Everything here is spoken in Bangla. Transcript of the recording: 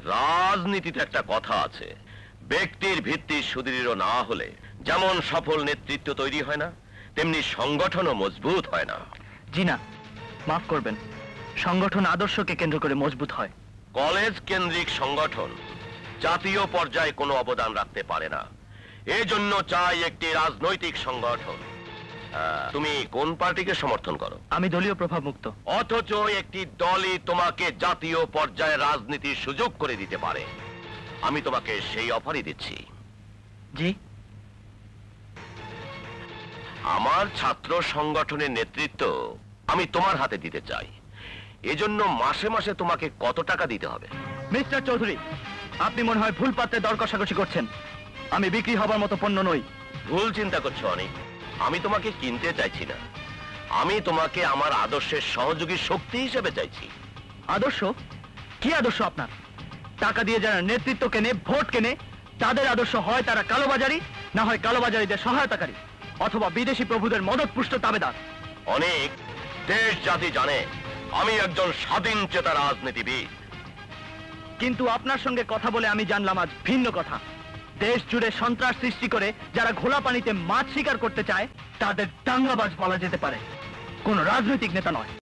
রাজনীতিতে একটা কথা আছে, ব্যক্তির ভিত্তি সুদৃঢ় না হলে যেমন সফল নেতৃত্ব তৈরি হয় না, তেমনি সংগঠনও মজবুত হয় না। জি না, মাফ করবেন, সংগঠন আদর্শকে কেন্দ্র করে মজবুত হয়। কলেজ কেন্দ্রিক সংগঠন জাতীয় পর্যায়ে কোনো অবদান রাখতে পারে না, এজন্য চাই একটি রাজনৈতিক সংগঠন। তুমি কোন পার্টিকে সমর্থন করো? আমি দলীয় প্রভাব মুক্ত। অথচ একটি দলই তোমাকে জাতীয় পর্যায়ে রাজনীতির সুযোগ করে দিতে পারে। আমি তোমাকে সেই অফারই দিচ্ছি। জি? আমার ছাত্র সংগঠনের নেতৃত্ব আমি তোমার হাতে দিতে চাই। এজন্য মাসে মাসে তোমাকে কত টাকা দিতে হবে? মিস্টার চৌধুরী, আপনি মনে হয় ভুল পাত্রে দর কষাকষি করছেন। আমি বিক্রি হবার মতো পণ্য নই। ভুল চিন্তা করছো অনেক। আমি তোমাকে কিনতে চাইছি না, আমি তোমাকে আমার আদর্শের সহযোগী শক্তি হিসেবে চাইছি। আদর্শ? কি আদর্শ আপনার? টাকা দিয়ে যারা নেতৃত্ব কেনে, ভোট কেনে, তাদের আদর্শ হয় তারা কালোবাজারি, না হয় কালোবাজারিদের সহায়তাকারী, অথবা বিদেশি প্রভুদের মদতপুষ্ট তাবেদার। অনেক দেশ জাতি জানে আমি একজন স্বাধীন চেতা রাজনীতিবিদ। কিন্তু আপনার সঙ্গে কথা বলে আমি জানলাম আজ ভিন্ন কথা। দেশ জুড়ে সন্ত্রাস সৃষ্টি করে যারা ঘোলা পানিতে মাছ শিকার করতে চায় তাদের দাঙ্গাবাজ বলা যেতে পারে, কোন রাজনৈতিক নেতা নয়।